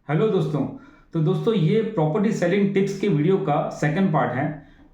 Hello दोस्तों। तो दोस्तों ये प्रॉपर्टी सेलिंग टिप्स के वीडियो का सेकंड पार्ट है।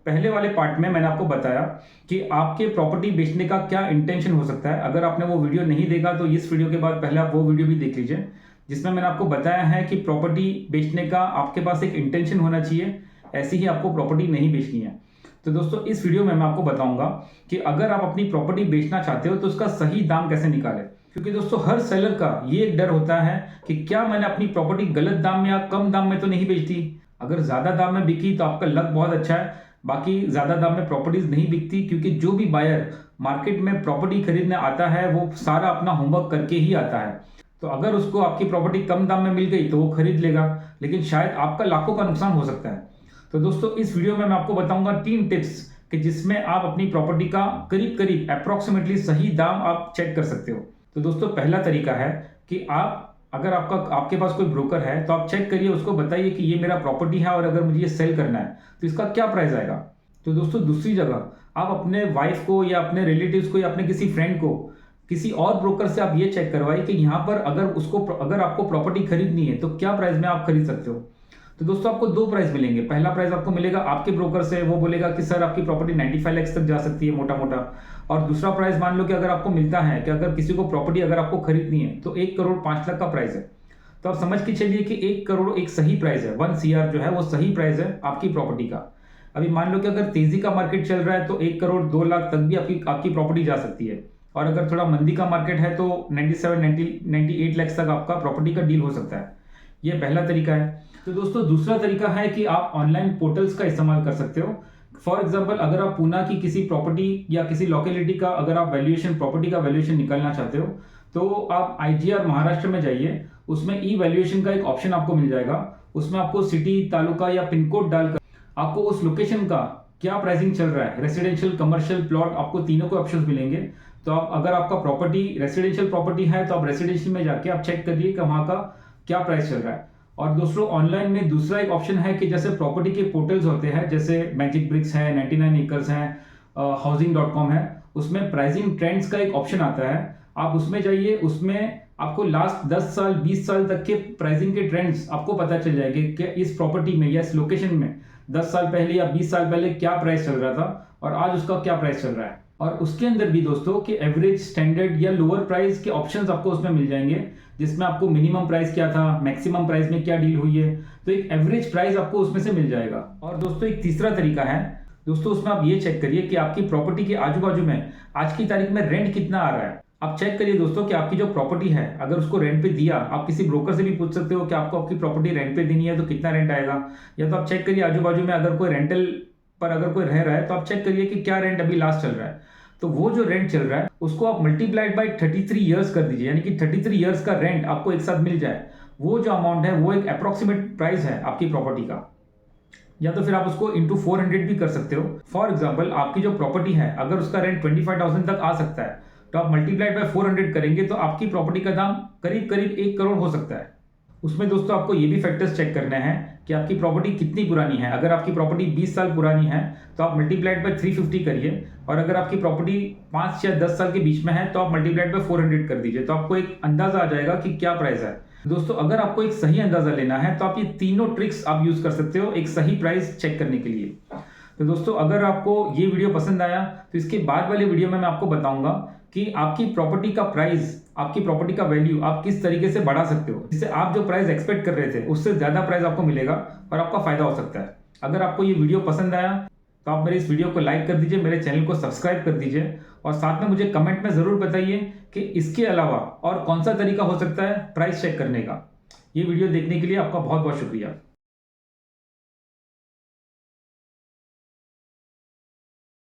पहले वाले पार्ट में मैंने आपको बताया कि आपके प्रॉपर्टी बेचने का क्या इंटेंशन हो सकता है। अगर आपने वो वीडियो नहीं देखा तो इस वीडियो के बाद पहले आप वो वीडियो भी देख लीजिए, जिसमें मैंने आपको बताया है कि प्रॉपर्टी बेचने का आपके पास एक इंटेंशन होना चाहिए, ऐसी ही आपको प्रॉपर्टी नहीं बेचनी है। तो दोस्तों इस वीडियो में मैं आपको बताऊंगा कि अगर आप अपनी प्रॉपर्टी बेचना चाहते हो तो उसका सही दाम कैसे निकालें। क्योंकि दोस्तों हर सेलर का ये एक डर होता है कि क्या मैंने अपनी प्रॉपर्टी गलत दाम में या कम दाम में तो नहीं बेच दी। अगर ज़्यादा दाम में बिकी तो आपका लक बहुत अच्छा है, बाकी ज़्यादा दाम में प्रॉपर्टीज नहीं बिकती, क्योंकि जो भी बायर मार्केट में प्रॉपर्टी खरीदने आता है वो सारा अपना होमवर्क करके ही आता है। तो अगर उसको आपकी प्रॉपर्टी कम दाम में मिल गई तो वो खरीद लेगा, लेकिन शायद आपका लाखों का नुकसान हो सकता है। तो दोस्तों इस वीडियो में मैं आपको बताऊंगा 3 टिप्स कि जिसमें आप अपनी प्रॉपर्टी का करीब करीब अप्रोक्सीमेटली सही दाम आप चेक कर सकते हो। तो दोस्तों पहला तरीका है कि आप अगर आपके पास कोई ब्रोकर है तो आप चेक करिए, उसको बताइए कि ये मेरा प्रॉपर्टी है और अगर मुझे ये सेल करना है तो इसका क्या प्राइस आएगा। तो दोस्तों दूसरी जगह आप अपने वाइफ को या अपने रिलेटिव्स को या अपने किसी फ्रेंड को किसी और ब्रोकर से आप ये चेक करवाइए कि यहाँ पर अगर आपको प्रॉपर्टी खरीदनी है तो क्या प्राइस में आप खरीद सकते हो। तो दोस्तों आपको 2 प्राइस मिलेंगे। पहला प्राइस आपको मिलेगा आपके ब्रोकर से, वो बोलेगा कि सर आपकी प्रॉपर्टी 95 लाख तक जा सकती है मोटा मोटा। और दूसरा प्राइस मान लो कि अगर आपको मिलता है कि अगर किसी को प्रॉपर्टी अगर आपको खरीदनी है तो 1 करोड़ 5 लाख का प्राइस है। तो आप समझ के चलिए कि 1 करोड़ एक सही प्राइस है, 1 CR जो है वो सही प्राइस है आपकी प्रॉपर्टी का। अभी मान लो कि अगर तेजी का मार्केट चल रहा है तो 1 करोड़ 2 लाख तक भी आपकी प्रॉपर्टी जा सकती है, और अगर थोड़ा मंदी का मार्केट है तो 98 लाख तक आपका प्रॉपर्टी का डील हो सकता है। ये पहला तरीका है। तो दोस्तों दूसरा तरीका है कि आप ऑनलाइन पोर्टल्स का इस्तेमाल कर सकते हो। फॉर एग्जांपल अगर आप पूना की किसी प्रॉपर्टी या किसी लोकेलिटी का अगर आप प्रॉपर्टी का वैल्यूएशन निकालना चाहते हो तो आप IGR महाराष्ट्र में जाइए, उसमें ई वैल्यूएशन का एक ऑप्शन आपको मिल जाएगा। उसमें आपको सिटी, तालुका या पिन कोड डालकर आपको उस लोकेशन का क्या प्राइसिंग चल रहा है, रेसिडेंशियल, कमर्शियल, प्लॉट, आपको तीनों को ऑप्शंस मिलेंगे। तो आप अगर आपका प्रॉपर्टी रेसिडेंशियल प्रॉपर्टी है तो आप रेसिडेंशियल में जाके आप चेक करिए कि वहाँ का क्या प्राइस चल रहा है। और दोस्तों ऑनलाइन में दूसरा एक ऑप्शन है कि जैसे प्रॉपर्टी के पोर्टल्स होते हैं, जैसे मैजिक ब्रिक्स है, 99 एकर्स है, housing.com है, उसमें प्राइसिंग ट्रेंड्स का एक ऑप्शन आता है। आप उसमें जाइए, उसमें आपको लास्ट 10 साल 20 साल तक के प्राइसिंग के ट्रेंड्स आपको पता चल जाएंगे कि इस प्रॉपर्टी में या इस लोकेशन में 10 साल पहले या 20 साल पहले क्या प्राइस चल रहा था और आज उसका क्या प्राइस चल रहा है। और उसके अंदर भी दोस्तों कि एवरेज, स्टैंडर्ड या लोअर प्राइस के ऑप्शंस आपको उसमें मिल जाएंगे, जिसमें आपको मिनिमम प्राइस क्या था, मैक्सिमम प्राइस में क्या डील हुई है, तो एक एवरेज प्राइस आपको उसमें से मिल जाएगा। और दोस्तों एक तीसरा तरीका है दोस्तों, उसमें आप ये चेक करिए कि आपकी प्रॉपर्टी के आजू बाजू में आज की तारीख में रेंट कितना आ रहा है। आप चेक करिए दोस्तों कि आपकी जो प्रॉपर्टी है अगर उसको रेंट पे दिया, आप किसी ब्रोकर से भी पूछ सकते हो कि आपको आपकी प्रॉपर्टी रेंट पे देनी है तो कितना रेंट आएगा। या तो आप चेक करिए आजू बाजू में अगर कोई रेंटल पर अगर कोई रह रहा है तो आप चेक करिए कि क्या रेंट अभी लास्ट चल रहा है। तो वो जो रेंट चल रहा है उसको आप मल्टीप्लाइड बाय 33 ईयर्स कर दीजिए, यानी कि 33 ईयर्स का रेंट आपको एक साथ मिल जाए। वो जो अमाउंट है वो एक अप्रोक्सीमेट प्राइस है आपकी प्रॉपर्टी का। या तो फिर आप उसको इंटू 400 भी कर सकते हो। फॉर एग्जाम्पल आपकी जो प्रॉपर्टी है अगर उसका रेंट 25,000 तक आ सकता है तो आप मल्टीप्लाइड बाय 400 करेंगे तो आपकी प्रॉपर्टी का दाम करीब करीब 1 करोड़ हो सकता है। उसमें दोस्तों आपको ये भी फैक्टर्स चेक करने हैं कि आपकी प्रॉपर्टी कितनी पुरानी है। अगर आपकी प्रॉपर्टी 20 साल पुरानी है तो आप मल्टीप्लाइड बाय 350 करिए, और अगर आपकी प्रॉपर्टी 5 या 10 साल के बीच में है तो आप मल्टीप्लाइड बाय 400 कर दीजिए, तो आपको एक अंदाजा आ जाएगा कि क्या प्राइस है। दोस्तों अगर आपको एक सही अंदाजा लेना है तो आप ये तीनों ट्रिक्स आप यूज कर सकते हो एक सही प्राइस चेक करने के लिए। तो दोस्तों अगर आपको ये वीडियो पसंद आया तो इसके बाद वाले वीडियो में मैं आपको बताऊंगा कि आपकी प्रॉपर्टी का प्राइस, आपकी प्रॉपर्टी का वैल्यू आप किस तरीके से बढ़ा सकते हो, जिससे आप जो प्राइस एक्सपेक्ट कर रहे थे उससे ज्यादा प्राइस आपको मिलेगा और आपका फायदा हो सकता है। अगर आपको ये वीडियो पसंद आया तो आप मेरे इस वीडियो को लाइक कर दीजिए, मेरे चैनल को सब्सक्राइब कर दीजिए, और साथ में मुझे कमेंट में जरूर बताइए कि इसके अलावा और कौन सा तरीका हो सकता है प्राइस चेक करने का। ये वीडियो देखने के लिए आपका बहुत बहुत शुक्रिया।